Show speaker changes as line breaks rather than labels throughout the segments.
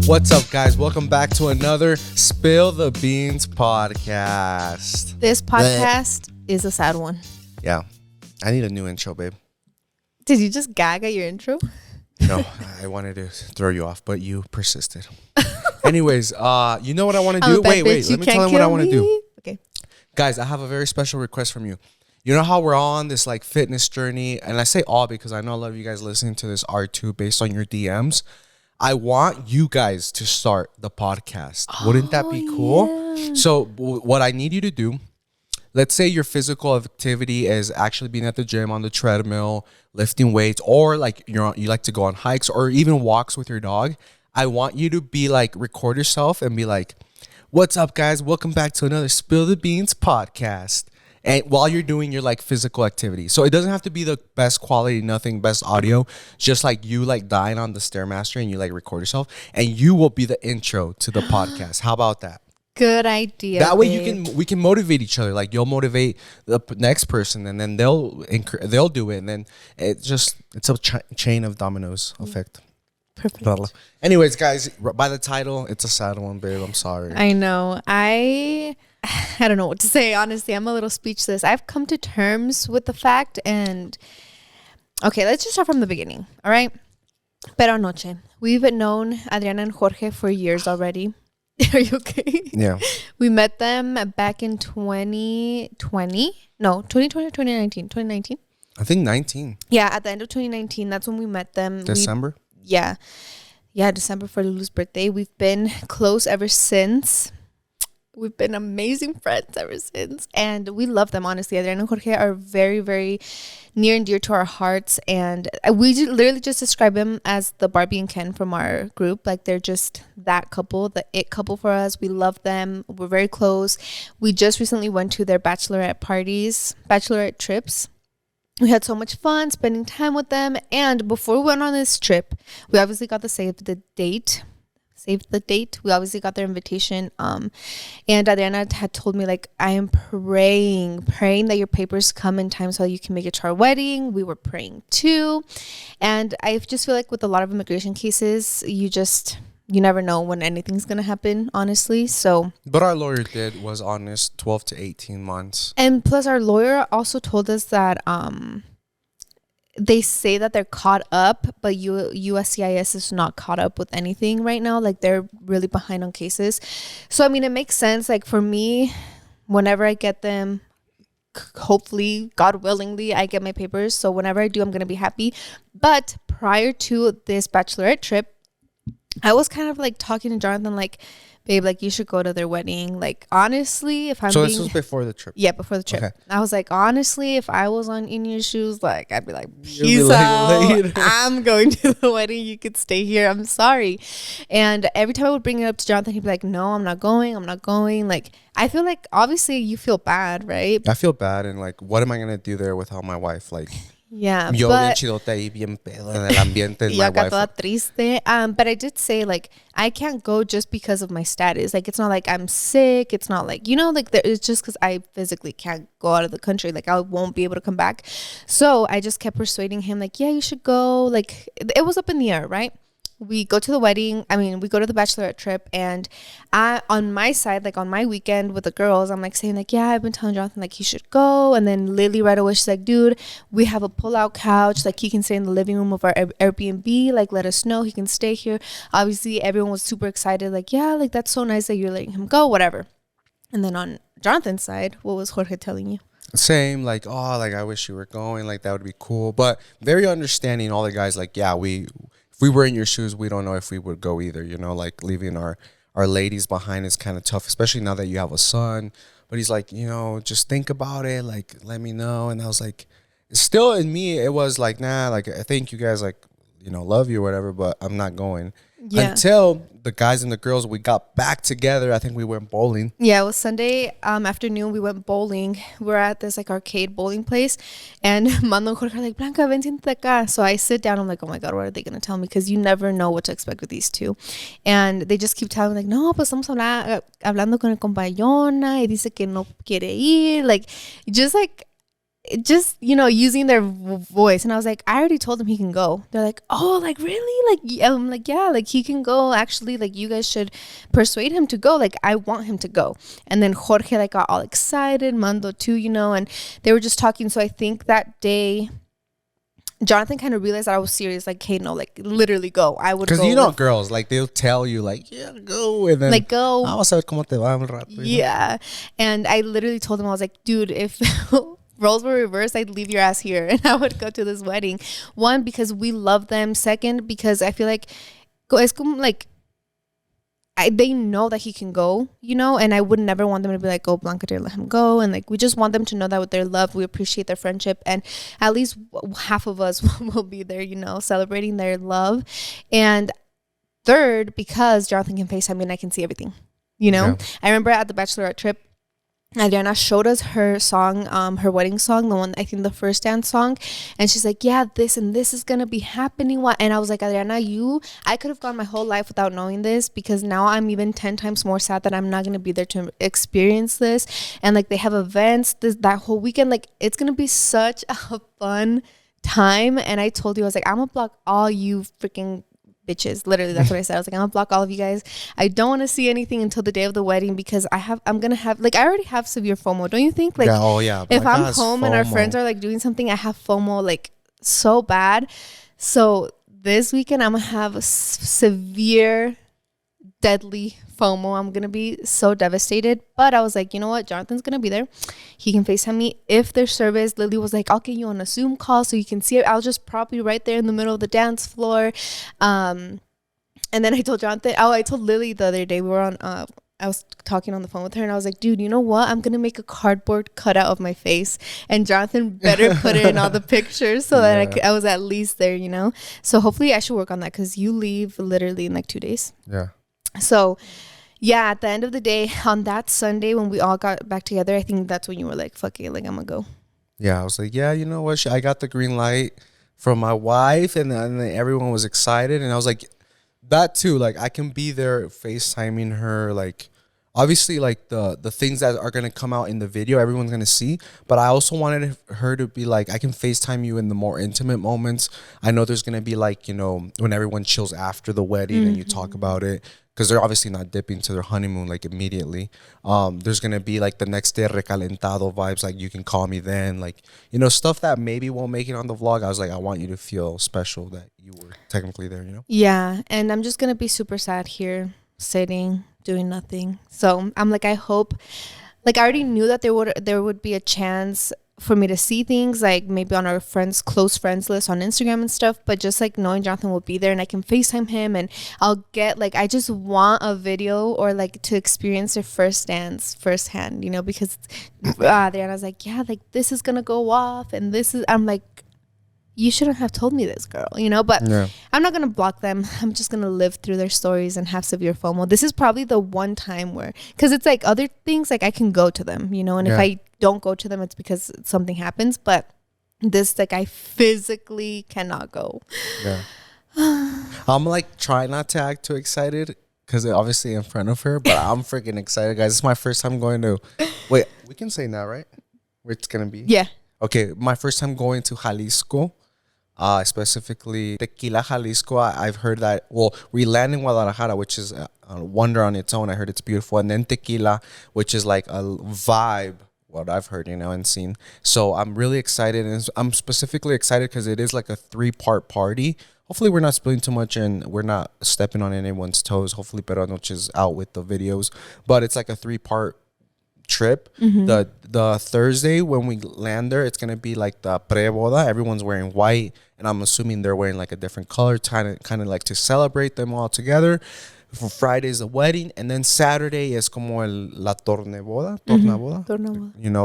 What's up, guys? Welcome back to another Spill the Beans podcast.
This podcast is a sad one.
Yeah. I need a new intro, babe.
Did you just gag at your intro?
No, I wanted to throw you off, but you persisted. Anyways, you know what I want to do? Wait. Let me tell them what I want to do.
Okay.
Guys, I have a very special request from you. You know how we're all on this like fitness journey? And I say all because I know a lot of you guys listening to this are too based on your DMs. I want you guys to start the podcast. Wouldn't that be cool? Yeah. So what I need you to do, let's say your physical activity is actually being at the gym on the treadmill, lifting weights, or like you like to go on hikes or even walks with your dog. I want you to be like, record yourself and be like, what's up, guys? Welcome back to another Spill the Beans podcast. And while you're doing your like physical activity. So it doesn't have to be the best quality, nothing, best audio. Just like you like dying on the Stairmaster and you like record yourself. And you will be the intro to the podcast. How about that?
Good idea.
That way we can motivate each other. Like you'll motivate the next person and then they'll do it. And then it's a chain of dominoes effect.
Perfect.
Anyways, guys, by the title, it's a sad one, babe. I'm sorry.
I know. I don't know what to say. Honestly, I'm a little speechless. I've come to terms with the fact and okay, let's just start from the beginning. All right. Peroanoches. We've known Adriana and Jorge for years already. Are you okay?
Yeah.
We met them back in 2020. No, 2020 or 2019? 2019.
I think 19.
Yeah, at the end of 2019, that's when we met them.
December?
Yeah, December for Lulu's birthday. We've been close ever since. We've been amazing friends ever since. And we love them, honestly. Adriana and Jorge are very, very near and dear to our hearts. And we literally just describe them as the Barbie and Ken from our group. Like, they're just that couple, the it couple for us. We love them. We're very close. We just recently went to their bachelorette trips. We had so much fun spending time with them. And before we went on this trip, we obviously got the save the date. We obviously got their invitation. And Adriana had told me, like, I am praying that your papers come in time so you can make it to our wedding. We were praying too. And I just feel like with a lot of immigration cases, you never know when anything's going to happen, honestly. So,
but our lawyer was honest, 12 to 18 months.
And plus our lawyer also told us that they say that they're caught up, but USCIS is not caught up with anything right now. Like, they're really behind on cases. So, I mean, it makes sense. Like, for me, whenever I get them, hopefully, God willingly, I get my papers. So whenever I do, I'm going to be happy. But prior to this bachelorette trip, I was kind of like talking to Jonathan, like, babe, like, you should go to their wedding. Like, honestly, if I'm
So this was before the trip?
Yeah, before the trip. Okay. I was like, honestly, if I was in your shoes, like, I'd be like, peace out. I'm going to the wedding. You could stay here. I'm sorry. And every time I would bring it up to Jonathan, he'd be like, no, I'm not going. Like, I feel like, obviously, you feel bad, right?
I feel bad. And, like, what am I going to do there without my wife? Like...
Yeah,
yo bien chidote ahí, bien pedo en el ambiente.
My wife. Toda triste. But I did say, like, I can't go just because of my status. Like, it's not like I'm sick. It's not like, like, it's just because I physically can't go out of the country. Like, I won't be able to come back. So I just kept persuading him, like, yeah, you should go. Like, it was up in the air, right? We go to the wedding. We go to the bachelorette trip, and on my side, like on my weekend with the girls, I'm like saying, like, yeah, I've been telling Jonathan, like, he should go. And then Lily right away, she's like, dude, we have a pull-out couch. Like, he can stay in the living room of our Airbnb. Like, let us know. He can stay here. Obviously, everyone was super excited. Like, yeah, like, that's so nice that you're letting him go, whatever. And then on Jonathan's side, what was Jorge telling you?
Same, like, oh, like, I wish you were going. Like, that would be cool. But very understanding, all the guys, like, yeah, if we were in your shoes, we don't know if we would go either, like leaving our ladies behind is kind of tough, especially now that you have a son. But he's like, just think about it, like, let me know. And I was like, still in me, it was like, nah, like, I think you guys, like, love you or whatever, but I'm not going. Yeah. Until the guys and the girls, we got back together. I think we went bowling.
Yeah, it was Sunday afternoon. We went bowling. We're at this like arcade bowling place, and Mando and Jorge are like, Blanca, ven, siéntate acá. So I sit down. I'm like, oh my God, what are they gonna tell me? Because you never know what to expect with these two, and they just keep telling me like, no, pues estamos hablando con el compañona y dice que no quiere ir. Like, just like just, using their voice. And I was like, I already told him he can go. They're like, oh, like, really? Like, I'm like, yeah, like, he can go. Actually, like, you guys should persuade him to go. Like, I want him to go. And then Jorge, like, got all excited. Mando too, and they were just talking. So I think that day, Jonathan kind of realized that I was serious. Like, hey, no, like, literally go. I would go.
Because girls, like, they'll tell you, like, yeah, go. And then,
like, go.
Vamos a ver cómo te va un rato.
Yeah. And I literally told him, I was like, dude, if roles were reversed, I'd leave your ass here and I would go to this wedding. One, because we love them. Second, because I feel like es como like they know that he can go, and I would never want them to be like, oh, Blanca didn't let him go. And like, we just want them to know that with their love, we appreciate their friendship. And at least half of us will be there, celebrating their love. And third, because Jonathan can FaceTime me and I can see everything, Yeah. I remember at the bachelorette trip, Adriana showed us her song, her wedding song, the one, I think the first dance song. And she's like, yeah, this and this is going to be happening. And I was like, Adriana, I could have gone my whole life without knowing this, because now I'm even 10 times more sad that I'm not going to be there to experience this. And like, they have events that whole weekend. Like, it's going to be such a fun time. And I told you, I was like, I'm going to block all you freaking bitches. Literally, that's what I said. I was like, I'm gonna block all of you guys. I don't want to see anything until the day of the wedding, because I'm gonna have, like, I already have severe FOMO. Don't you think? Like, if I'm home and our friends are like doing something, I have FOMO like so bad. So this weekend I'm gonna have a severe, deadly FOMO. I'm gonna be so devastated. But I was like, you know what? Jonathan's gonna be there. He can FaceTime me if there's service. Lily was like, I'll get you on a Zoom call so you can see it. I'll just prop you right there in the middle of the dance floor. And then I told Jonathan, I told Lily the other day, we were on I was talking on the phone with her, and I was like, dude, you know what? I'm gonna make a cardboard cutout of my face, and Jonathan better put it in all the pictures so that I was at least there, So hopefully I should work on that, because you leave literally in like 2 days.
Yeah.
So, yeah, at the end of the day, on that Sunday when we all got back together, I think that's when you were like, fuck it, like, I'm gonna go.
Yeah, I was like, yeah, you know what? I got the green light from my wife, and then everyone was excited. And I was like, that too, like, I can be there FaceTiming her. Like, obviously, like, the things that are going to come out in the video, everyone's going to see. But I also wanted her to be like, I can FaceTime you in the more intimate moments. I know there's going to be like, when everyone chills after the wedding and you talk about it, because they're obviously not dipping to their honeymoon like immediately. There's gonna be like the next day recalentado vibes, like you can call me then, like, stuff that maybe won't make it on the vlog. I was like, I want you to feel special that you were technically there,
Yeah, and I'm just gonna be super sad here, sitting, doing nothing. So I'm like, I hope, like, I already knew that there would be a chance for me to see things, like maybe on our close friends list on Instagram and stuff, but just like knowing Jonathan will be there and I can FaceTime him, and I'll get, like, I just want a video or like to experience their first dance firsthand, because Adriana's like, yeah, like, this is gonna go off, and I'm like, you shouldn't have told me this, girl, but yeah. I'm not gonna block them. I'm just gonna live through their stories and have severe FOMO. This is probably the one time where, because it's like other things, like I can go to them, and if I don't go to them, it's because something happens. But this, like, I physically cannot go.
Yeah. I'm like trying not to act too excited, because obviously in front of her, but I'm freaking excited, guys. It's my first time going to, wait, we can say now, right? Where it's gonna be?
Yeah. Okay,
my first time going to Jalisco. Specifically Tequila, Jalisco. I've heard that, well, we land in Guadalajara, which is a wonder on its own. I heard it's beautiful. And then Tequila, which is like a vibe, what I've heard, and seen. So I'm really excited. And I'm specifically excited because it is like a 3-part party. Hopefully we're not spilling too much and we're not stepping on anyone's toes. Hopefully Peroanoches is out with the videos. But it's like a 3-part trip. The Thursday when we land there, it's gonna be like the pre-boda. Everyone's wearing white, and I'm assuming they're wearing like a different color, kind of like to celebrate them all together. For Friday is the wedding, and then Saturday is como la tornaboda,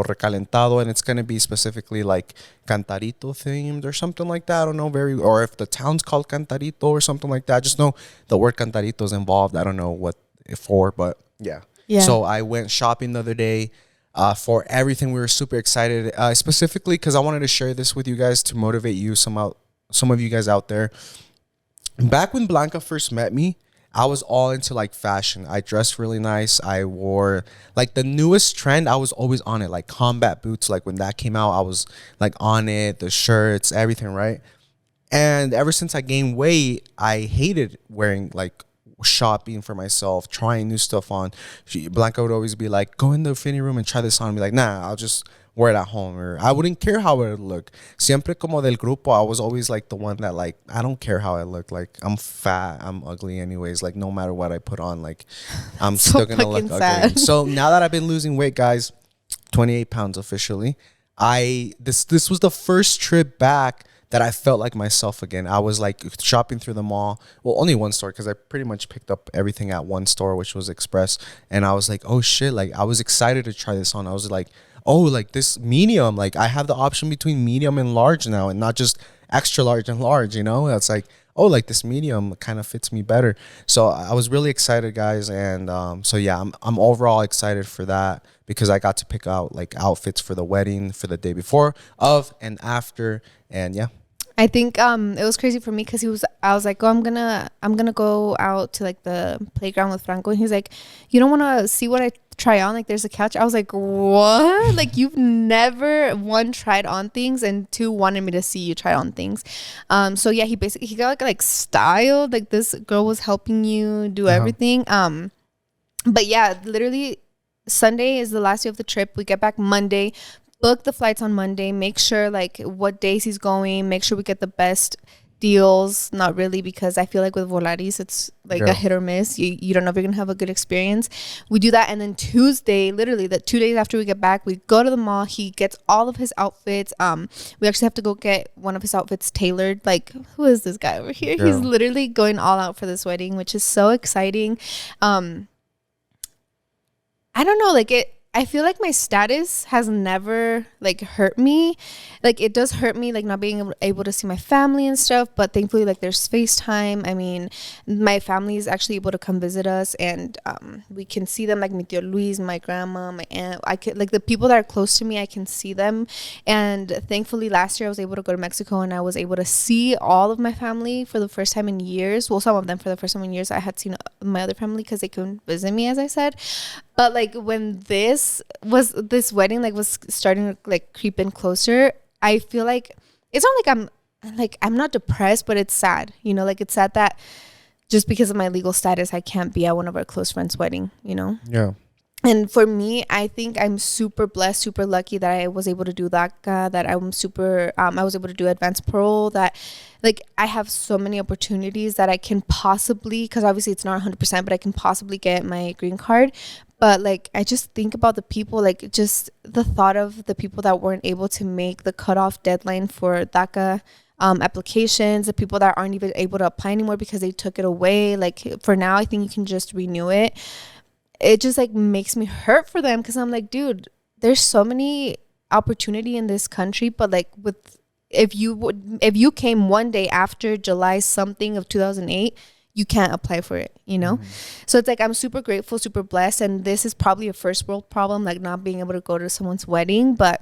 recalentado, and it's gonna be specifically like Cantarito themed or something like that. I don't know, or if the town's called Cantarito or something like that. I just know the word Cantarito is involved. I don't know what for, but yeah. So I went shopping the other day for everything. We were super excited, specifically because I wanted to share this with you guys to motivate you, some of you guys out there. Back when Blanca first met me, I was all into like fashion. I dressed really nice. I wore like the newest trend. I was always on it, like combat boots. Like when that came out, I was like on it. The shirts, everything, right? And ever since I gained weight, I hated wearing like shopping for myself, trying new stuff on. Blanca would always be like, go in the fitting room and try this on. And be like, nah, I'll just wear it at home. Or I wouldn't care how it would look. Siempre como del grupo, I was always like the one that like, I don't care how I look. Like I'm fat, I'm ugly anyways. Like no matter what I put on, like I'm
So
still gonna look
fucking sad.
ugly. So now that I've been losing weight, guys, 28 pounds officially. This was the first trip back that I felt like myself again. I was like shopping through the mall. Well, only one store because I pretty much picked up everything at one store, which was Express. And I was like, oh shit, like I was excited to try this on. I was like, oh, like this medium, like I have the option between medium and large now and not just extra large and large, you know? It's like, oh, like this medium kind of fits me better. So I was really excited, guys. And so yeah, I'm overall excited for that because I got to pick out like outfits for the wedding, for the day before, of, and after. And yeah.
I think it was crazy for me because I was like, oh, I'm gonna go out to like the playground with Franco, and he's like, you don't want to see what I try on? Like there's a couch. I was like, what? Like you've never, one, tried on things, and two, wanted me to see you try on things. So yeah, he got like styled, like this girl was helping you do everything. But yeah, literally Sunday is the last day of the trip. We get back Monday. Book the flights on Monday. Make sure like what days he's going. Make sure we get the best deals. Not really, because I feel like with Volaris it's like a hit or miss. You don't know if you're gonna have a good experience. We do that, and then Tuesday, literally the 2 days after we get back, we go to the mall. He gets all of his outfits. We actually have to go get one of his outfits tailored. Like, who is this guy over here? He's literally going all out for this wedding, which is so exciting. I don't know, like I feel like my status has never like hurt me. Like it does hurt me like not being able to see my family and stuff, but thankfully like there's FaceTime. I mean, my family is actually able to come visit us, and we can see them, like mi tío Luis, my grandma, my aunt. I could, like the people that are close to me, I can see them. And thankfully last year I was able to go to Mexico, and I was able to see all of my family for the first time in years. Well, some of them for the first time in years. I had seen my other family because they couldn't visit me, as I said. But like when this wedding like was starting to like creep in closer, I feel like it's not like I'm not depressed, but it's sad, you know, like it's sad that just because of my legal status I can't be at one of our close friends' wedding, you know.
Yeah.
And for me, I think I'm super blessed, super lucky that I was able to do DACA, that I'm super, I was able to do advanced parole, that like I have so many opportunities that I can possibly, because obviously it's not 100%, but I can possibly get my green card. But like, I just think about the people, like just the thought of the people that weren't able to make the cutoff deadline for DACA applications, the people that aren't even able to apply anymore because they took it away. Like for now, I think you can just renew it. It just like makes me hurt for them, because I'm like, dude, there's so many opportunity in this country, but like if you came one day after July something of 2008, you can't apply for it, you know. So it's like I'm super grateful, super blessed, and this is probably a first world problem, like not being able to go to someone's wedding. But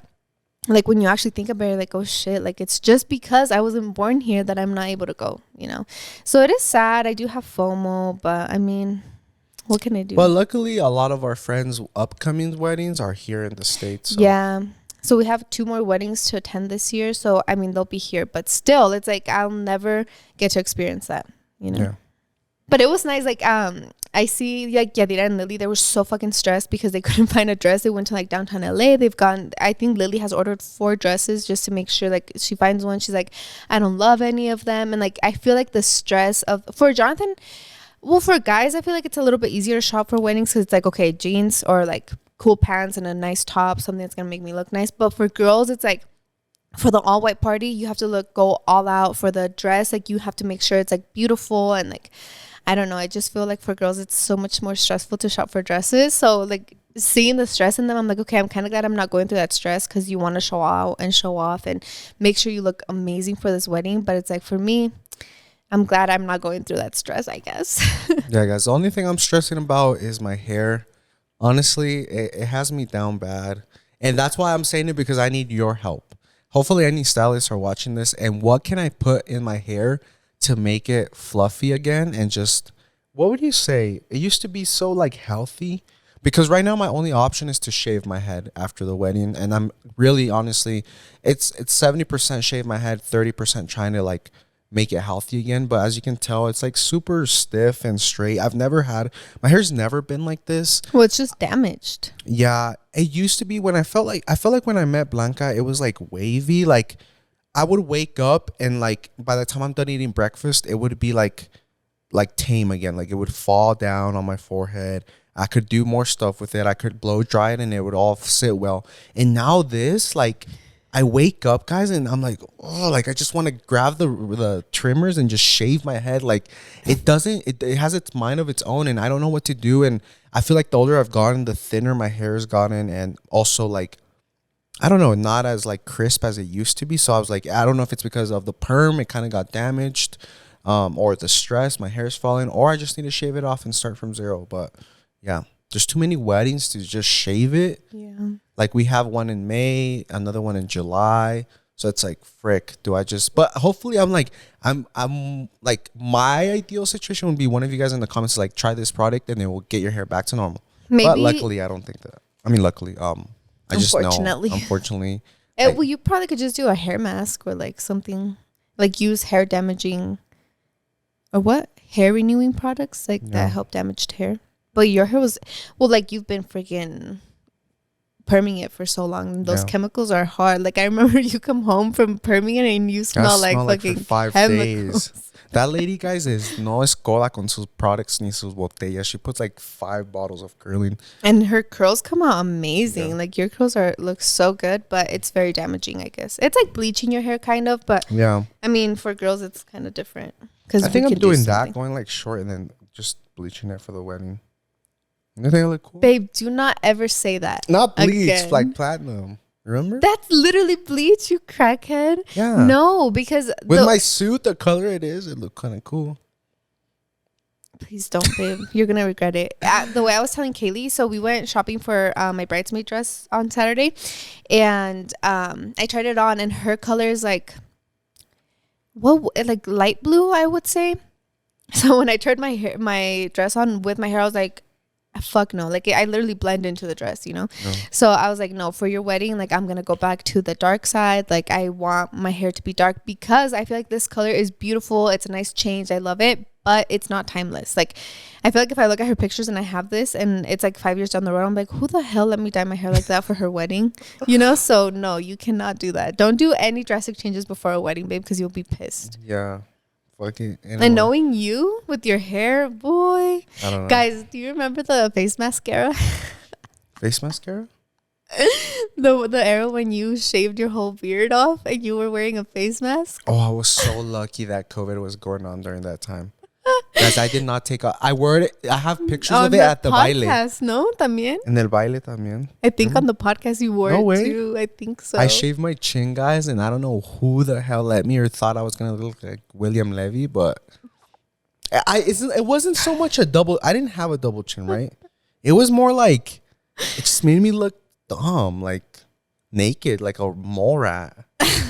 like when you actually think about it, like, oh shit, like it's just because I wasn't born here that I'm not able to go, you know. So it is sad. I do have FOMO, but I mean, what can I do?
But luckily, a lot of our friends' upcoming weddings are here in the States. So.
Yeah. So we have 2 more weddings to attend this year. So, I mean, they'll be here. But still, it's like I'll never get to experience that, you know? Yeah. But it was nice. Like, I see, like, Yadira and Lily, they were so fucking stressed because they couldn't find a dress. They went to, like, downtown LA. I think Lily has ordered 4 dresses just to make sure, like, she finds one. She's like, I don't love any of them. And, like, I feel like the stress for Jonathan... Well, for guys, I feel like it's a little bit easier to shop for weddings because it's like, okay, jeans or like cool pants and a nice top, something that's going to make me look nice. But for girls, it's like for the all white party, you have to go all out. For the dress, like you have to make sure it's like beautiful. And like, I don't know, I just feel like for girls, it's so much more stressful to shop for dresses. So like seeing the stress in them, I'm like, okay, I'm kind of glad I'm not going through that stress, because you want to show out and show off and make sure you look amazing for this wedding. But it's like, for me, I'm glad I'm not going through that stress, I guess.
Yeah, guys. The only thing I'm stressing about is my hair. Honestly, it has me down bad. And that's why I'm saying it, because I need your help. Hopefully any stylists are watching this. And what can I put in my hair to make it fluffy again and just what would you say? It used to be so like healthy because right now my only option is to shave my head after the wedding, and I'm really honestly, it's 70% shave my head, 30% trying to like make it healthy again. But as you can tell, it's like super stiff and straight. I've never had my hair's never been like this.
Well, it's just damaged.
Yeah, it used to be when I felt like when I met Blanca, it was like wavy. Like I would wake up and like by the time I'm done eating breakfast, it would be like tame again. Like it would fall down on my forehead. I could do more stuff with it. I could blow dry it and it would all sit well. And now this, like, I wake up, guys, and I'm like, oh, like I just want to grab the trimmers and just shave my head. Like it has its mind of its own, and I don't know what to do. And I feel like the older I've gotten, the thinner my hair has gotten, and also like I don't know, not as like crisp as it used to be. So I was like, I don't know if it's because of the perm, it kind of got damaged, or the stress, my hair's falling, or I just need to shave it off and start from zero. But yeah, there's too many weddings to just shave it.
Yeah.
Like we have one in May, another one in July. So it's like, frick, do I just, but hopefully I'm like my ideal situation would be one of you guys in the comments like try this product and then we'll get your hair back to normal.
Maybe.
But luckily I don't think that. I mean, luckily, I just know, unfortunately.
Well, you probably could just do a hair mask or like something, like use hair damaging or what? Hair renewing products like that help damaged hair. But your hair was, well, like you've been freaking perming it for so long. And those chemicals are hard. Like I remember you come home from perming it and you smell like fucking
for 5
chemicals.
days. That lady, guys, is no escola con sus products ni sus botellas. She puts like 5 bottles of curling.
And her curls come out amazing. Like your curls look so good, but it's very damaging, I guess. It's like bleaching your hair kind of, but
yeah.
I mean, for girls, it's kind of different. Because
I think I'm doing that, going like short and then just bleaching it for the wedding. You think I look cool?
Babe, do not ever say that.
Not bleach,
again.
like platinum. Remember?
That's literally bleach, you crackhead.
Yeah.
No, because
with my suit, the color it is, it looked kind of cool.
Please don't, babe. You're going to regret it. The way I was telling Kaylee, so we went shopping for my bridesmaid dress on Saturday. And I tried it on, and her color is like, like light blue, I would say. So when I tried my dress on with my hair, I was like, fuck no. Like I literally blend into the dress, you know? No. So I was like, no, for your wedding, like I'm going to go back to the dark side. Like I want my hair to be dark because I feel like this color is beautiful. It's a nice change. I love it, but it's not timeless. Like I feel like if I look at her pictures and I have this and it's like 5 years down the road, I'm like, who the hell let me dye my hair like that for her wedding? You know? So no, you cannot do that. Don't do any drastic changes before a wedding, babe, because you'll be pissed.
Yeah. Anyway.
And knowing you with your hair, boy.
I don't know.
Guys, do you remember the face mascara?
Face mascara?
the era when you shaved your whole beard off and you were wearing a face mask?
Oh, I was so lucky that COVID was going on during that time. Guys, I did not take I wore it. I have pictures of it at the
podcast,
baile.
¿No? También?
En el baile también.
I think on the podcast you wore it too. I think so.
I shaved my chin, guys, and I don't know who the hell let me or thought I was going to look like William Levy, but it wasn't so much a double. I didn't have a double chin, right? It was more like, it just made me look dumb, like naked, like a mole rat.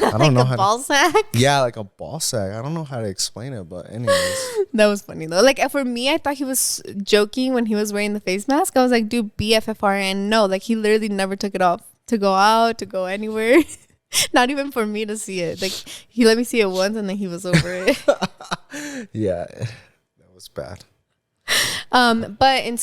I don't know
how ball sack?
Yeah, like a ball sack. I don't know how to explain it, but anyways.
That was funny though. Like for me, I thought he was joking when he was wearing the face mask. I was like, dude, BFFR. And no, like he literally never took it off to go out, to go anywhere. Not even for me to see it. Like he let me see it once and then he was over it.
Yeah, that was bad.
But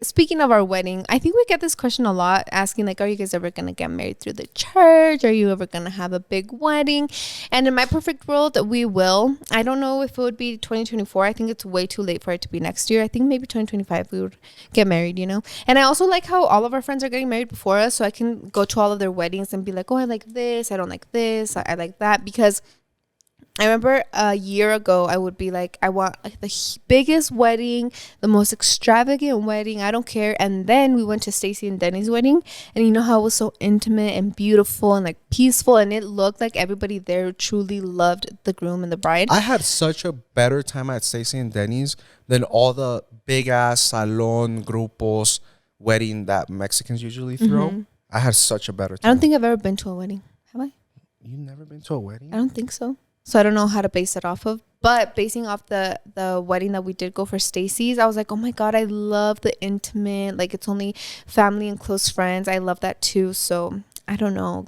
speaking of our wedding, I think we get this question a lot, asking like, are you guys ever gonna get married through the church? Are you ever gonna have a big wedding? And in my perfect world, we will. I don't know if it would be 2024. I think it's way too late for it to be next year. I think maybe 2025 we would get married, you know? And I also like how all of our friends are getting married before us, so I can go to all of their weddings and be like, oh, I like this, I don't like this, I like that. Because I remember a year ago, I would be like, I want like the biggest wedding, the most extravagant wedding. I don't care. And then we went to Stacy and Denny's wedding. And you know how it was so intimate and beautiful and like peaceful. And it looked like everybody there truly loved the groom and the bride.
I had such a better time at Stacy and Denny's than all the big ass salon grupos wedding that Mexicans usually throw. Mm-hmm. I had such a better time.
I don't think I've ever been to a wedding. Have I?
You've never been to a wedding?
I don't think so. So I don't know how to base it off of. But basing off the wedding that we did go for Stacy's, I was like, oh my God, I love the intimate. Like, it's only family and close friends. I love that too. So I don't know.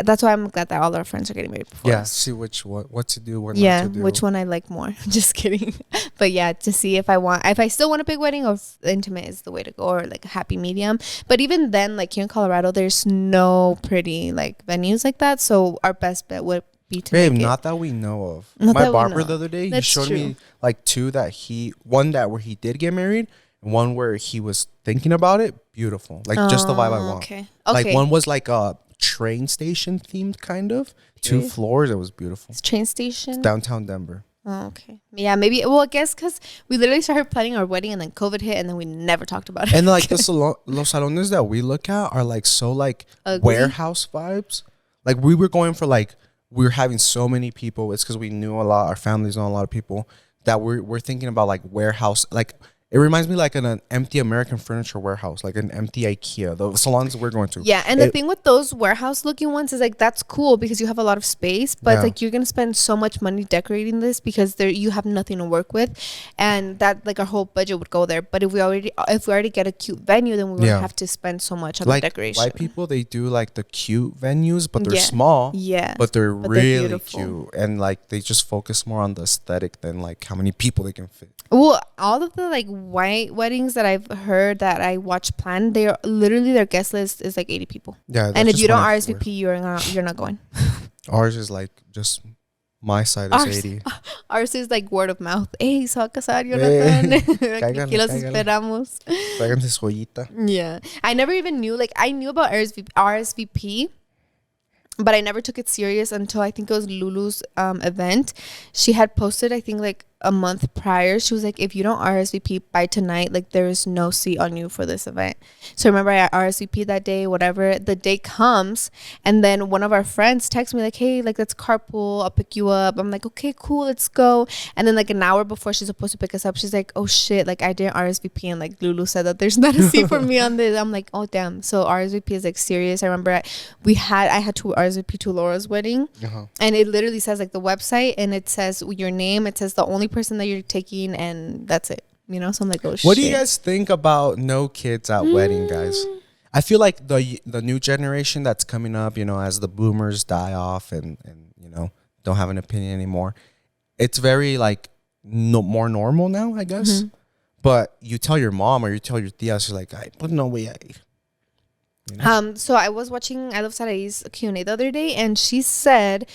That's why I'm glad that all our friends are getting married before us.
See what to do, what not to do.
Which one I like more. Just kidding. But yeah, to see if I still want a big wedding or if intimate is the way to go, or like a happy medium. But even then, like here in Colorado, there's no pretty like venues like that. So our best bet would be to
Babe,
make
not that we know of.
Not
My
that we
barber
know.
the other day,
That's
he showed
true.
me like two that one that where he did get married, and one where he was thinking about it. Beautiful. Like just the vibe I want.
Okay.
Like one was like a train station themed kind of. 2 floors. It was beautiful.
It's train station.
It's downtown Denver.
Oh, okay. Yeah, maybe. Well, I guess because we literally started planning our wedding and then COVID hit and then we never talked about it.
And like los salones that we look at are like so like
Ugly.
warehouse vibes. Like we were going for like, we were having so many people. It's because we knew a lot. Our families know a lot of people that we're thinking about like warehouse. Like it reminds me like an empty American furniture warehouse, like an empty IKEA. The salons we're going to.
Yeah, and the thing with those warehouse looking ones is like that's cool because you have a lot of space, but it's like you're gonna spend so much money decorating this because you have nothing to work with, and that like our whole budget would go there. But if we already get a cute venue, then we wouldn't have to spend so much on
like
the decoration.
White people, they do like the cute venues, but they're
Yeah.
small.
Yeah,
But they're really
beautiful.
cute, and like they just focus more on the aesthetic than like how many people they can fit.
Well, all of the like white weddings that I've heard that I watch planned, they're literally their guest list is like 80 people.
Yeah,
And if you don't RSVP, you're not going.
Ours is like just my side is 80.
Ours is like word of mouth. Hey, se va a casar Jonathan.
Cáiganle,
Aquí los
cáiganle.
esperamos.
Tráiganse su joyita.
Yeah, I never even knew. Like I knew about RSVP, but I never took it serious until I think it was Lulu's event. She had posted, I think like a month prior, she was like, if you don't RSVP by tonight, like there is no seat on you for this event. So remember I RSVP that day, whatever. The day comes and then one of our friends texts me like, hey, like let's carpool, I'll pick you up. I'm like, okay, cool, let's go. And then like an hour before she's supposed to pick us up, she's like, oh shit, like I didn't RSVP, and like Lulu said that there's not a seat for me on this. I'm like, oh damn. So RSVP is like serious. I remember I had to RSVP to Laura's wedding, and it literally says like the website, and it says your name, it says the only person that you're taking, and that's it, you know. So I'm like, oh shit.
What do you guys think about no kids at wedding, guys? I feel like the new generation that's coming up, you know, as the boomers die off and you know don't have an opinion anymore, it's very like more normal now, I guess. But you tell your mom or you tell your tia, she's like, but no way. You know?
So I was watching I Love Sarai's Q&A the other day, and she said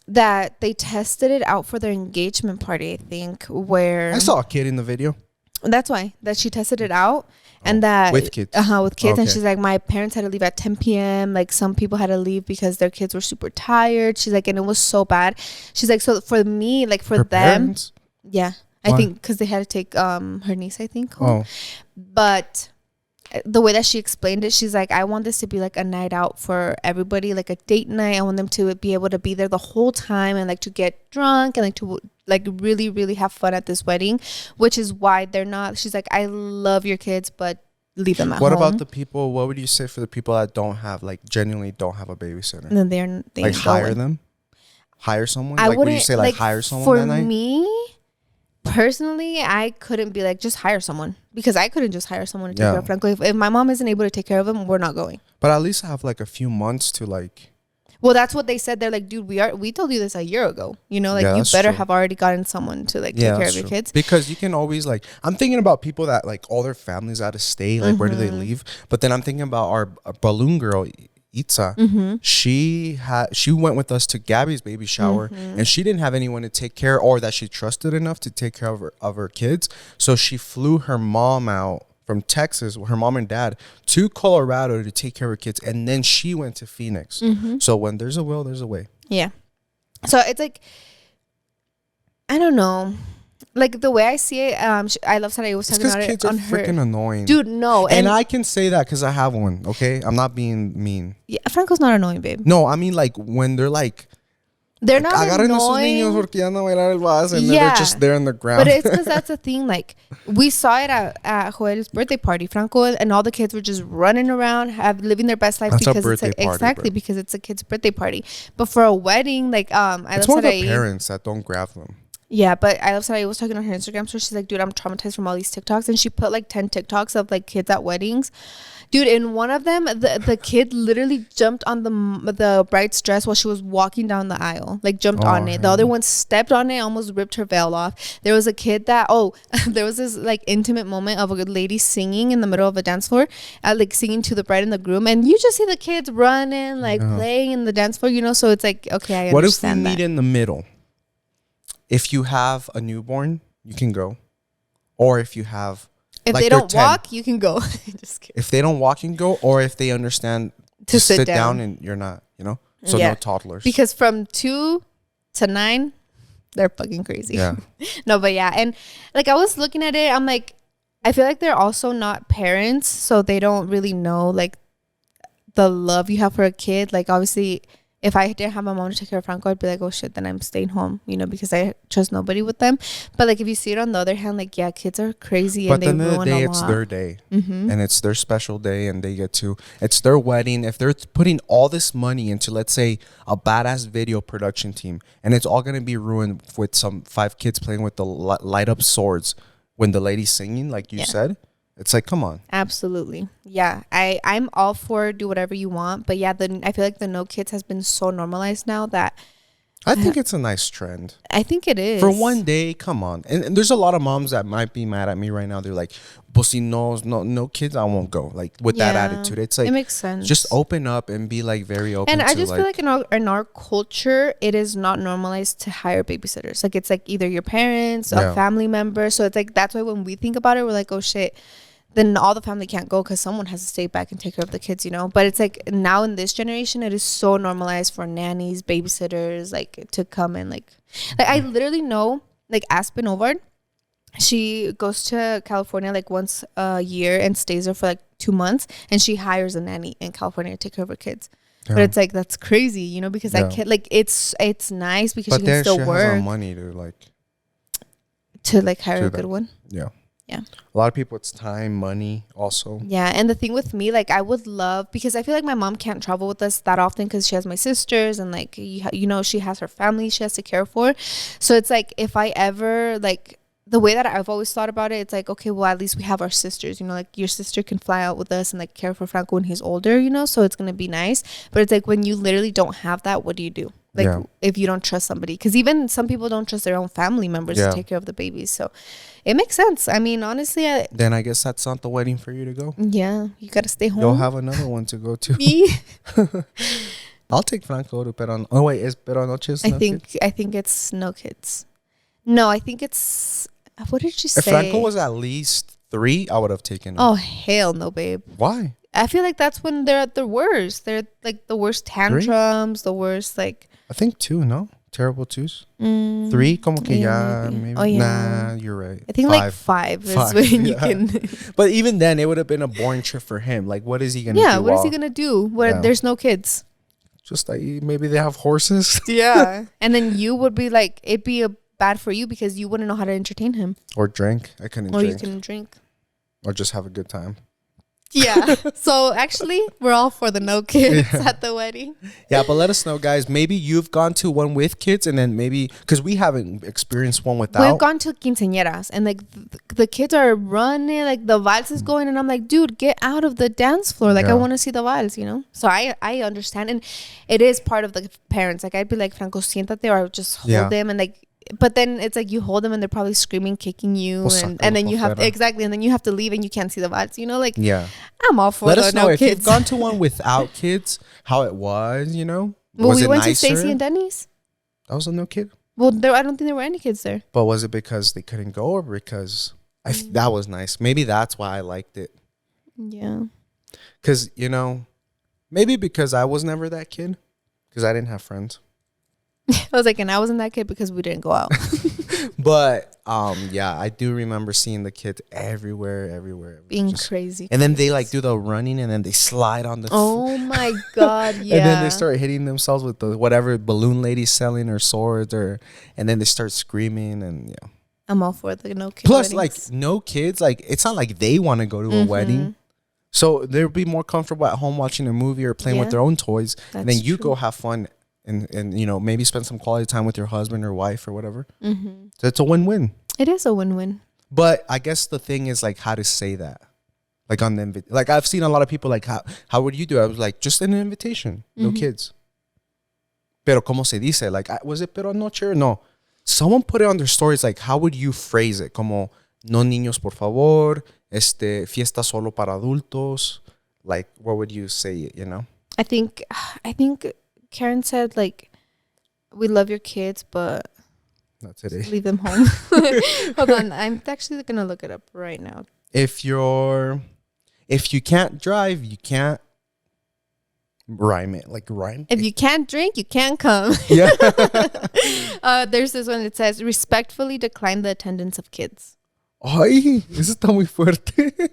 that they tested it out for their engagement party, I think, where
I saw a kid in the video.
That's why that she tested it out, and that
with kids.
With kids.
Okay.
And she's like, my parents had to leave at 10 p.m. Like some people had to leave because their kids were super tired. She's like, and it was so bad. She's like, so for me, like for
Her
them,
parents?
yeah,
Why?
I think because they had to take her niece, I think, home. But the way that she explained it, she's like, I want this to be like a night out for everybody, like a date night. I want them to be able to be there the whole time and like to get drunk and like to like really, really have fun at this wedding, which is why they're not. She's like, I love your kids, but leave them at home.
What about the people? What would you say for the people that don't have, like, genuinely don't have a babysitter?
And then they
like hire
going.
them, hire someone.
I
Like, would you
wouldn't
say like hire someone that night?
For me personally, I couldn't be like, just hire someone, because I couldn't just hire someone to take care of Franco. If my mom isn't able to take care of him, we're not going.
But at least have like a few months to like.
Well, that's what they said. They're like, dude, we told you this a year ago. You know, like
Yeah,
you
that's
better
true.
have already gotten someone to like take care of your kids.
Because you can always like. I'm thinking about people that like all their families out of state. Like where do they live? But then I'm thinking about our balloon girl, Itza. She went with us to Gabby's baby shower, and she didn't have anyone to take care, or that she trusted enough to take care of her kids. So she flew her mom out from Texas, her mom and dad, to Colorado to take care of her kids, and then she went to Phoenix. So when there's a will, there's a way.
Yeah. So it's like, I don't know. Like the way I see it, I love Sarai was talking about it
kids
on
are
her.
freaking annoying,
Dude, no.
And I can say that because I have one. Okay, I'm not being mean.
Yeah, Franco's not annoying, babe.
No, I mean like when they're like
They're not
Agarren a sus niños
annoying.
porque ya no bailar el vals, and then
Yeah.
they're just there on the ground.
But it's because that's the thing. Like, we saw it at Joel's birthday party. Franco and all the kids were just running around, living their best life
That's a
because it's
birthday party,
exactly
bro.
because it's a kid's birthday party. But for a wedding, like I
It's
love
more the
Sarai.
parents that don't grab them.
Yeah, but I love Sarai was talking on her Instagram story. She's like, dude, I'm traumatized from all these TikToks, and she put like 10 TikToks of like kids at weddings. Dude, in one of them, the kid literally jumped on the bride's dress while she was walking down the aisle. Like, jumped on it. The other one stepped on it, almost ripped her veil off. There was a kid that, there was this like intimate moment of a lady singing in the middle of a dance floor, like singing to the bride and the groom. And you just see the kids running, like playing in the dance floor, you know? So it's like, okay, I
What if we
understand
meet
that.
in the middle? If you have a newborn, you can go. Or if you have...
If
like
they
they're
don't
10.
walk, you can go. Just kidding.
If they don't walk, you can go. Or if they understand
To
to
sit
sit
down.
down and you're not, you know? So
Yeah.
no toddlers.
Because from 2 to 9, they're fucking crazy.
Yeah.
No, but yeah. And like, I was looking at it, I'm like, I feel like they're also not parents, so they don't really know like the love you have for a kid. Like, obviously, if I didn't have my mom to take care of Franco, I'd be like, oh shit, then I'm staying home, you know, because I trust nobody with them. But like, if you see it on the other hand, like, yeah, kids are crazy,
But
and they
at the end of the
ruin
day,
a
it's
lot.
their day.
Mm-hmm.
And it's their special day, and they get to... It's their wedding. If they're putting all this money into, let's say, a badass video production team, and it's all going to be ruined with some 5 kids playing with the light up swords when the lady's singing, like you said, it's like, come on.
Absolutely. Yeah. I'm all for do whatever you want. But yeah, I feel like the no kids has been so normalized now that
I think it's a nice trend.
I think it is.
For one day, come on. And there's a lot of moms that might be mad at me right now. They're like, pues si no kids, I won't go. Like, with that attitude. It's like,
it makes sense.
just open up and be like very open.
And I
to
just feel like in our culture, it is not normalized to hire babysitters. Like, it's like either your parents, a family member. So it's like, that's why when we think about it, we're like, oh shit, then all the family can't go because someone has to stay back and take care of the kids, you know? But it's like now in this generation, it is so normalized for nannies, babysitters, like to come and like I literally know like Aspen Ovard, she goes to California like once a year and stays there for like 2 months, and she hires a nanny in California to take care of her kids. But it's like, that's crazy, you know, because I can't, like, it's nice because
but
she can still
she
work
has the money
to like hire a good one.
Yeah.
Yeah.
A lot of people, it's time, money also.
Yeah. And the thing with me, like, I would love, because I feel like my mom can't travel with us that often because she has my sisters and like, you know, she has her family she has to care for. So it's like, if I ever, like, the way that I've always thought about it, it's like, okay, well, at least we have our sisters, you know, like your sister can fly out with us and like care for Franco when he's older, you know, so it's going to be nice. But it's like, when you literally don't have that, what do you do? Like, if you don't trust somebody, because even some people don't trust their own family members to take care of the babies. So it makes sense. I mean, honestly,
then I guess that's not the wedding for you to go.
Yeah, you got to stay home.
You'll have another one to go to.
Me?
I'll take Franco to Peroanoches. Oh wait, is Peroanoches?
I think it's no kids. No, I think it's, what did you say?
If Franco was at least 3, I would have taken him.
Oh, hell no, babe.
Why?
I feel like that's when they're at their worst. They're like the worst tantrums, the worst, like.
I think 2, no? Terrible 2s? 3? Como que ya, maybe.
Oh, yeah.
Nah, you're right.
I think
5.
like 5 is when you can.
But even then, it would have been a boring trip for him. Like, what is he going to do?
Yeah, what is he going to do where there's no kids?
Just like, maybe they have horses.
Yeah. And then you would be like, it'd be bad for you because you wouldn't know how to entertain him.
Or drink. I couldn't
or
drink.
You couldn't drink.
Or just have a good time.
Yeah. So actually, we're all for the no kids at the wedding.
Yeah, but let us know, guys. Maybe you've gone to one with kids, and then maybe because we haven't experienced one without.
We've gone to quinceañeras, and like the kids are running, like the vals is going, and I'm like, dude, get out of the dance floor. Like, I want to see the vals, you know. So I understand, and it is part of the parents. Like, I'd be like, Franco, siéntate, or I would just hold them, and like. But then it's like you hold them and they're probably screaming, kicking you, and then you have and then you have to leave and you can't see the vibes, you know, like I'm all for.
Let us know
no
if
kids.
you've gone to one without kids, how it was, you know.
Well,
was
we
it
went
nicer?
to Stacy and Denny's.
That was a no kid.
Well, I don't think there were any kids there.
But was it because they couldn't go, or because that was nice? Maybe that's why I liked it.
Yeah.
Because maybe because I was never that kid, because I didn't have friends.
I was like, and I wasn't that kid because we didn't go out.
But yeah, I do remember seeing the kids everywhere.
Being crazy.
And then they like do the running and then they slide on the
Oh my God, yeah.
and then they start hitting themselves with the whatever balloon lady's selling or swords and then they start screaming and yeah.
I'm all for the no kids.
Plus,
weddings.
like no kids, like it's not like they want to go to a wedding. So they'll be more comfortable at home watching a movie or playing with their own toys. And then you go have fun and you know, maybe spend some quality time with your husband or wife or whatever. So it's a win-win.
It is a win-win.
But I guess the thing is like how to say that. Like on the like I've seen a lot of people like how would you do it? I was like just an invitation, no kids. Pero como se dice? Like was it peroanoche or no? Someone put it on their stories like how would you phrase it? Como no niños por favor, fiesta solo para adultos. Like what would you say it, you know?
I think Karen said like we love your kids but
not today.
Leave them home. Hold on, I'm actually gonna look it up right now.
If you can't drive, you can't rhyme it. Like rhyme.
If you can't drink, you can't come.
Yeah.
There's this one that says respectfully decline the attendance of kids.
Ay, eso está muy fuerte.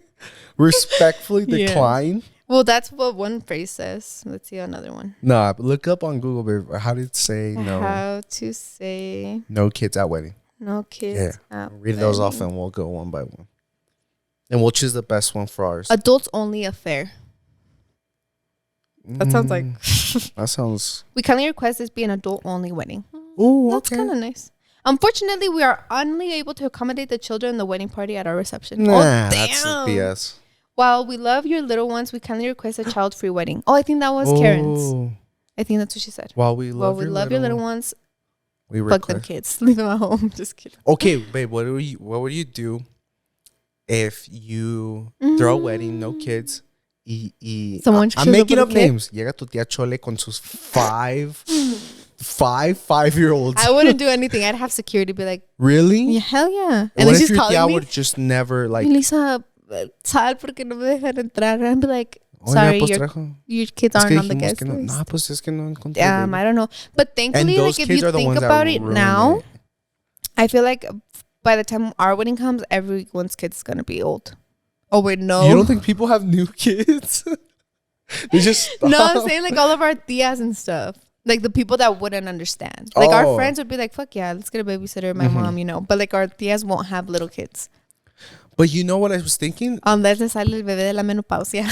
Respectfully decline.
Well, that's what one phrase says. Let's see another one.
Nah, look up on Google, babe. How did it say no?
How to say
no kids at wedding.
No kids at
read those off and we'll go one by one. And we'll choose the best one for ours.
Adults only affair. That sounds like...
that sounds...
We kindly request this be an adult-only wedding.
Oh,
that's kind of nice. Unfortunately, we are only able to accommodate the children in the wedding party at our reception.
Nah, that's BS.
While we love your little ones, we kindly request a child-free wedding. Oh, I think that was Karen's. I think that's what she said.
While we love your little
ones,
we
fuck them kids. Leave them at home. Just kidding.
Okay, babe, what would you do if you throw a wedding, no kids, I'm making up names. Llega tu tía Chole con sus five-year-olds.
I wouldn't do anything. I'd have security be like,
really?
Yeah, hell yeah.
And what if your tía would just never like...
Lisa, sal porque no me dejan entrar. And I'd be like, sorry, your kids aren't on the guest list.
No, pues es que no encontré.
I don't know. But thankfully, like if you think about it now, I feel like by the time our wedding comes, everyone's kid is going to be old. Oh, wait, no.
You don't think people have new kids? They just stop.
No, I'm saying like all of our tias and stuff. Like the people that wouldn't understand. Like our friends would be like, fuck yeah, let's get a babysitter, my mom, you know. But like our tias won't have little kids.
But you know what I was thinking?
Unless le sale el bebé de la menopausia.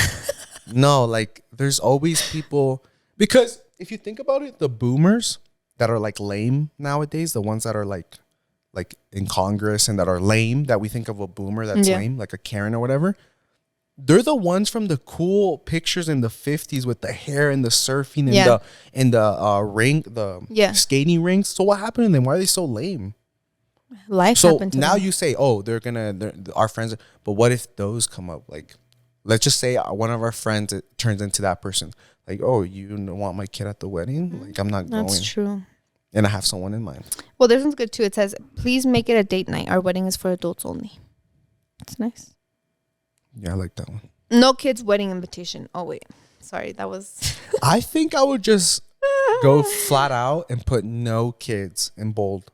No, like there's always people. Because if you think about it, the boomers that are like lame nowadays, the ones that are like in Congress and that are lame, that we think of a boomer that's lame, like a Karen or whatever. They're the ones from the cool pictures in the 50s with the hair and the surfing and the ring, the skating rings. So what happened to them? Why are they so lame?
Life happened to
now
them.
you say, oh, they're our friends. But what if those come up? Like, let's just say one of our friends turns into that person. Like, oh, you want my kid at the wedding? Like, I'm not going.
That's true.
And I have someone in mind.
Well, this one's good too. It says, please make it a date night. Our wedding is for adults only. It's nice.
Yeah, I like that one.
No kids wedding invitation. Oh, wait. Sorry, that was...
I think I would just go flat out and put no kids in bold.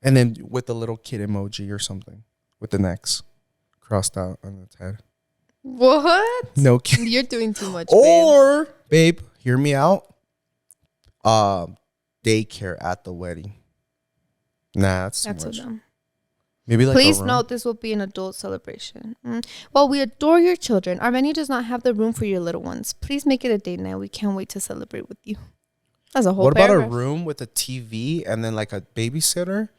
And then with the little kid emoji or something. With the necks crossed out on its head.
What?
No kids.
You're doing too much,
Or, babe, hear me out. Daycare at the wedding. Nah, that's too much. So dumb. Maybe like
please note this will be an adult celebration. Well, we adore your children. Our venue does not have the room for your little ones. Please make it a date night. We can't wait to celebrate with you. That's a whole
What
paragraph.
about a room with a TV and then like a babysitter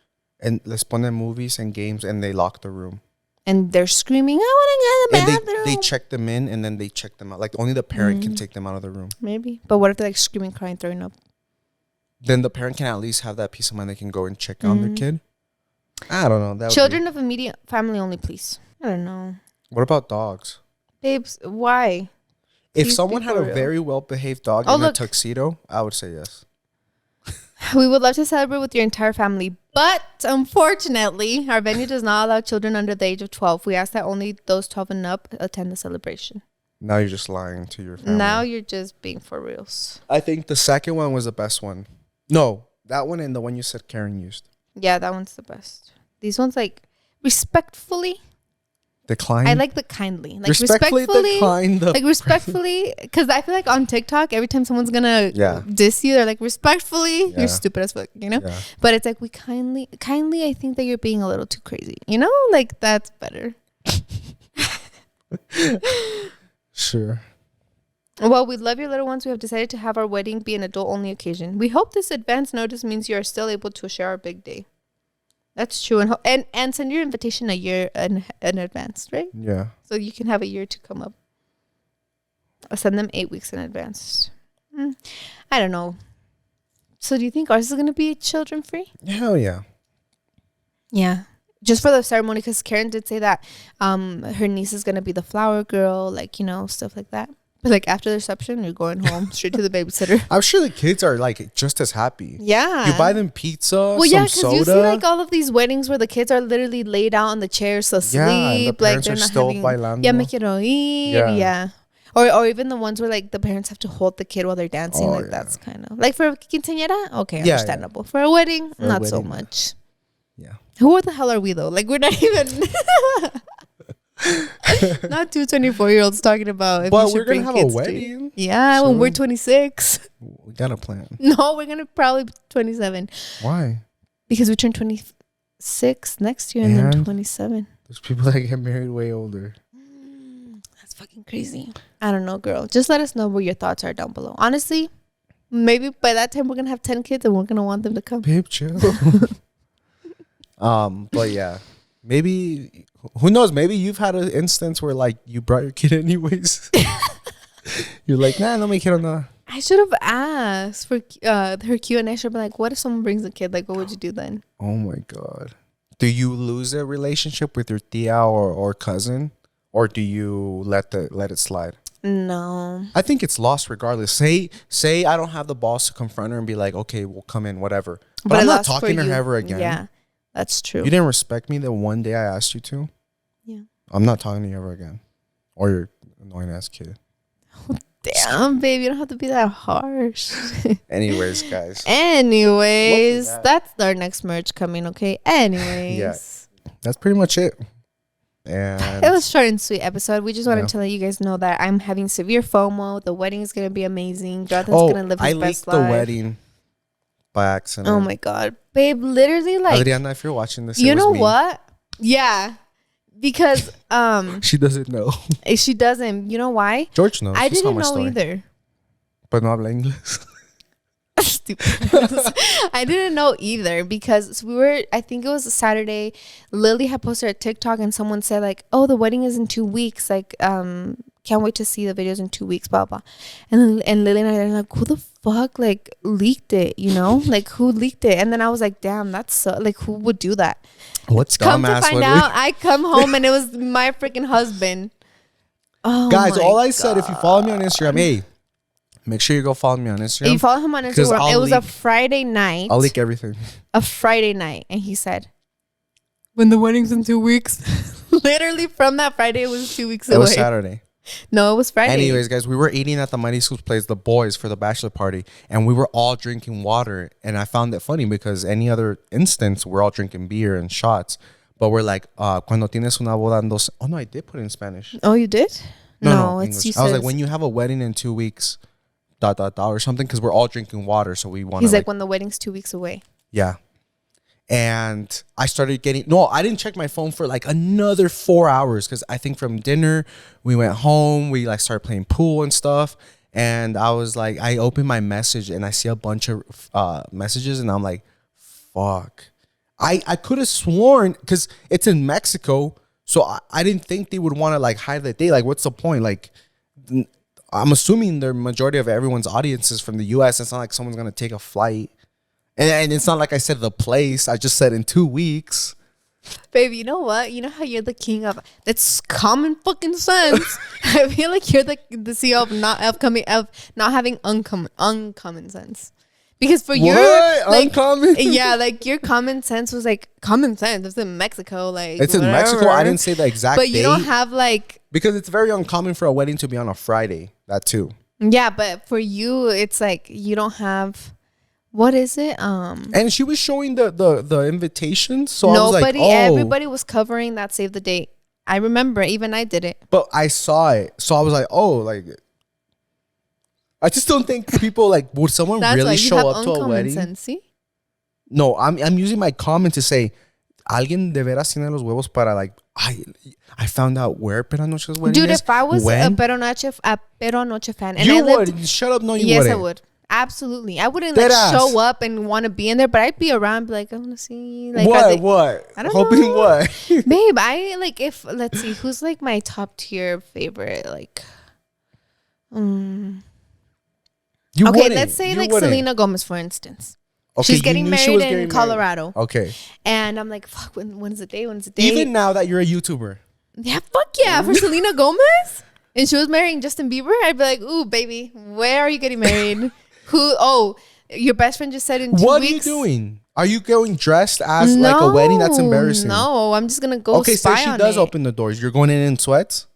and les ponen movies and games and they lock the room?
And they're screaming, I want to go to the bathroom.
They check them in and then they check them out. Like only the parent can take them out of the room.
Maybe. But what if they're like screaming, crying, throwing up?
Then the parent can at least have that peace of mind. They can go and check on their kid. I don't know.
Children of immediate family only, please. I don't know.
What about dogs?
Babes, why?
If someone had a very well-behaved dog in a tuxedo, I would say yes.
We would love to celebrate with your entire family, but unfortunately, our venue does not allow children under the age of 12. We ask that only those 12 and up attend the celebration.
Now you're just lying to your family.
Now you're just being for reals.
I think the second one was the best one. No, that one and the one you said Karen used.
Yeah, that one's the best. These ones, like, respectfully.
Decline.
I like the kindly. Like,
respectfully decline the
like, respectfully. Because I feel like on TikTok, every time someone's going to diss you, they're like, respectfully, you're stupid as fuck, you know? Yeah. But it's like, we kindly, I think that you're being a little too crazy. You know? Like, that's better.
Sure.
Well, we love your little ones. We have decided to have our wedding be an adult-only occasion. We hope this advance notice means you are still able to share our big day. That's true. And send your invitation a year in advance, right?
Yeah.
So you can have a year to come up. I'll send them 8 weeks in advance. I don't know. So do you think ours is going to be children-free?
Hell yeah.
Yeah. Just for the ceremony, because Karen did say that her niece is going to be the flower girl, like, you know, stuff like that. But like after the reception, you're going home straight to the babysitter.
I'm sure the kids are like just as happy.
Yeah.
You buy them pizza,
well,
some soda.
You see like all of these weddings where the kids are literally laid out on the chairs asleep.
Yeah, and the parents
like
are still bailando.
Yeah, me quiero ir. Yeah. Or even the ones where like the parents have to hold the kid while they're dancing. That's kind of like for a quinceañera. Okay, understandable. For a wedding, not so much.
Yeah.
Who the hell are we though? Like we're not even... Not two 24-year-olds talking about if
but we're gonna have a wedding.
Yeah, so when we're 26.
We got a plan.
No, we're gonna probably be 27.
Why?
Because we turn 26 next year and then 27.
There's people that get married way older.
That's fucking crazy. I don't know, girl. Just let us know what your thoughts are down below. Honestly, maybe by that time we're gonna have 10 kids and we're gonna want them to come.
Babe, chill. But yeah, maybe. Who knows? Maybe you've had an instance where like you brought your kid anyways. You're like, nah, no me quiero nada.
I should have asked for her Q&A. Should be like, what if someone brings a kid? Like, what would you do then?
Oh my God. Do you lose a relationship with your tia or cousin? Or do you let it slide?
No.
I think it's lost regardless. Say I don't have the balls to confront her and be like, okay, we'll come in, whatever. But I'm not talking to her ever again.
Yeah. That's true.
You didn't respect me the one day I asked you to?
Yeah.
I'm not talking to you ever again. Or your annoying ass kid.
Damn, babe. You don't have to be that harsh.
Anyways, guys.
That's our next merch coming, okay? Anyways.
Yeah. That's pretty much it. And
it was short and sweet episode. We just wanted to let you guys know that I'm having severe FOMO. The wedding is going to be amazing. Jonathan's going to live his best life.
I leaked the wedding by accident.
Oh my God. Babe, literally like
Adriana, if you're watching this,
you know what? Yeah. Because
she doesn't know.
She doesn't. You know why?
George knows.
I didn't know either.
But no habla inglés.
Stupid. I didn't know either because I think it was a Saturday. Lily had posted a TikTok and someone said like, oh, the wedding is in 2 weeks. Like, can't wait to see the videos in 2 weeks, blah, blah. And Lily and I are like, who the fuck like leaked it, you know? Like who leaked it? And then I was like, damn, that's so like who would do that?
What's
come to find out, I come home and it was my freaking husband. Oh,
guys, all I said, if you follow me on Instagram, hey, make sure you go follow me on Instagram.
You follow him on Instagram. It was a Friday night.
I'll leak everything.
A Friday night. And he said, when the wedding's in 2 weeks. Literally from that Friday, it was 2 weeks away.
It was Saturday.
No, it was Friday.
Anyways, guys, we were eating at the Mighty School's place, the boys, for the bachelor party. And we were all drinking water. And I found it funny because any other instance, we're all drinking beer and shots. But we're like, cuando tienes una boda en dos... Oh, no, I did put it in Spanish.
Oh, you did?
No, it's I was like, when you have a wedding in 2 weeks... or something, because we're all drinking water, so we want to.
He's like, when the wedding's 2 weeks away.
Yeah. And I started getting... No, I didn't check my phone for like another 4 hours, because I think from dinner, we went home, we like started playing pool and stuff, and I was like, I opened my message, and I see a bunch of messages, and I'm like, fuck. I could have sworn, because it's in Mexico, so I didn't think they would want to like hide the date. Like, what's the point? Like... I'm assuming the majority of everyone's audience is from the U.S. It's not like someone's going to take a flight. And it's not like I said the place. I just said in 2 weeks.
Babe, you know what? You know how you're the king of... That's common fucking sense. I feel like you're the CEO of not having uncommon sense. Because for your... Like,
uncommon?
Yeah, like your common sense was like... Common sense. It's in Mexico. Like,
it's in Mexico. I didn't say the exact date.
But you don't have like...
Because it's very uncommon for a wedding to be on a Friday. That too.
Yeah, but for you, it's like you don't have What is it?
And she was showing the invitations. So
nobody,
I was like, oh.
everybody was covering that save the date. I remember, even I did it.
But I saw it. So I was like, oh, like, I just don't think people, like, would someone
That's
really
why
show up to a wedding?
Sense, see?
No, I'm using my comment to say, alguien de veras tiene los huevos para, like, I found out where Peroanoches wedding
Dude,
is.
if I was
when?
a Peroanoche fan, and
You
I lived,
would. Shut up. No, you
yes,
wouldn't.
I would. Absolutely. I wouldn't
Dead
like
ass.
show up and want to be in there, but I'd be around, be like, I want to see. Like,
What?
I don't
Hoping
know.
what?
Babe, I like if let's see, who's like my top tier favorite? Like,
You
okay,
wouldn't.
let's say
You
like
wouldn't.
Selena Gomez, for instance.
Okay,
She's
you
getting
knew she
married
was
in
getting
Colorado.
Okay.
And I'm like, fuck, when's the day? When's the day?
Even now that you're a YouTuber.
Yeah, fuck yeah. For Selena Gomez? And she was marrying Justin Bieber, I'd be like, ooh, baby, where are you getting married? Your best friend just said in 2 weeks.
What are you doing? Are you going dressed as like a wedding? That's embarrassing.
No, I'm just going to go
Okay,
spy
so she
on
does
it.
open the doors. You're going in sweats?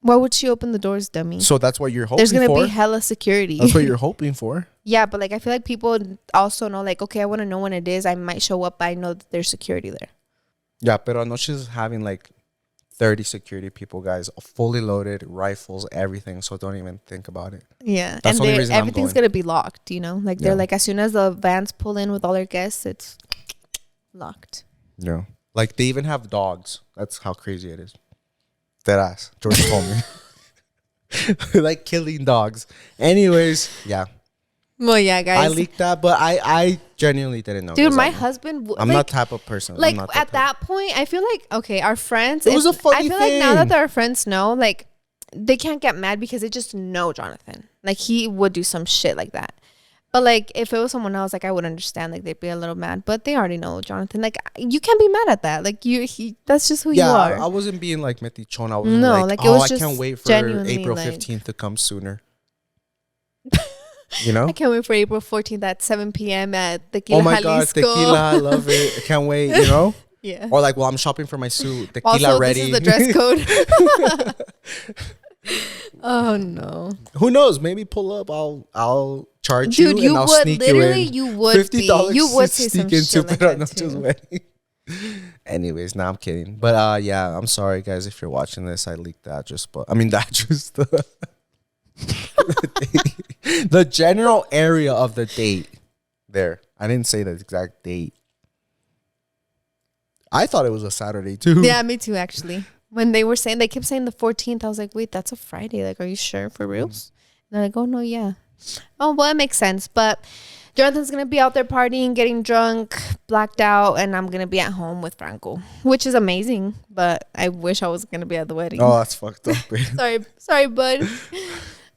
Why would she open the doors, dummy?
So that's what you're hoping
There's going to
for?
be hella security.
That's what you're hoping for.
Yeah, but like I feel like people also know, like, okay, I want to know when it is. I might show up, but I know that there's security there.
Yeah, but Peroanoches is having like 30 security people, guys, fully loaded, rifles, everything. So don't even think about it.
Yeah,
That's the only reason I'm
everything's
going.
gonna be locked. You know, like they're like as soon as the vans pull in with all their guests, it's locked.
Yeah, like they even have dogs. That's how crazy it is. Dead ass. George told me. Like killing dogs. Anyways, yeah.
Well, yeah, guys.
I leaked that, but I genuinely didn't know.
Dude, my husband.
I'm not type of person.
Like
I'm not
at that point, I feel like okay, our friends.
It was a funny
I feel like now
thing.
that our friends know, like they can't get mad because they just know Jonathan. Like he would do some shit like that. But like if it was someone else, like I would understand. Like they'd be a little mad. But they already know Jonathan. Like you can't be mad at that. Like that's just who you are.
I wasn't being like metichon. I was
like it
oh,
was
I
just
can't wait for
genuinely,
April
like-
15th to come sooner. You know?
I can't wait for April 14th at 7 p.m. at Tequila
Oh my
Jalisco.
God, tequila, I love it. I can't wait, you know?
Yeah.
Or like, well, I'm shopping for my suit. Tequila
Also,
ready.
this is the dress code. Oh no.
Who knows? Maybe pull up. I'll charge
Dude,
you and I'll
would
sneak
literally,
you in.
you would be. You would say some
sneak into
shit like that
Peroanoches
too.
wedding. Anyways, nah, I'm kidding. But yeah, I'm sorry guys if you're watching this. I leaked the address, but I mean the address, the general area of the date. There, I didn't say the exact date. I thought it was a Saturday too.
Yeah, me too. Actually, when they kept saying the 14th, I was like, wait, that's a Friday. Like, are you sure for reals? And they're like, oh no, yeah. Oh well, it makes sense. But Jonathan's gonna be out there partying, getting drunk, blacked out, and I'm gonna be at home with Franco, which is amazing. But I wish I was gonna be at the wedding.
Oh, that's fucked up. Babe.
sorry, bud.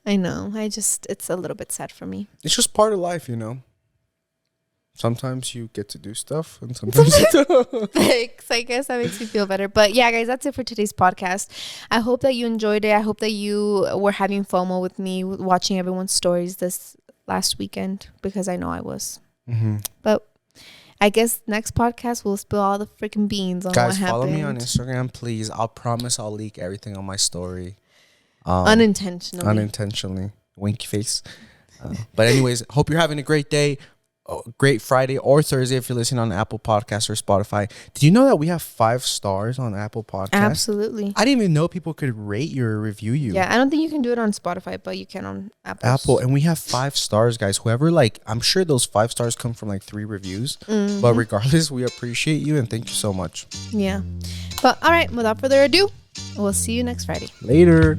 I know. It's a little bit sad for me.
It's just part of life, you know. Sometimes you get to do stuff, and sometimes you don't.
Thanks. I guess that makes me feel better. But yeah, guys, that's it for today's podcast. I hope that you enjoyed it. I hope that you were having FOMO with me, watching everyone's stories this last weekend, because I know I was.
Mm-hmm.
But I guess next podcast we'll spill all the freaking beans on
Guys,
what happened.
follow me on Instagram, please. I'll promise I'll leak everything on my story.
Unintentionally.
Winky face. But anyways, hope you're having a great day. Great Friday or Thursday if you're listening on Apple Podcasts or Spotify. Did you know that we have 5 stars on Apple Podcasts?
Absolutely.
I didn't even know people could rate you or review you.
Yeah, I don't think you can do it on Spotify, but you can on
Apple, and we have 5 stars, guys. Whoever, like, I'm sure those 5 stars come from like 3 reviews.
Mm-hmm.
But regardless, we appreciate you and thank you so much.
Yeah. But all right, without further ado, we'll see you next Friday.
Later.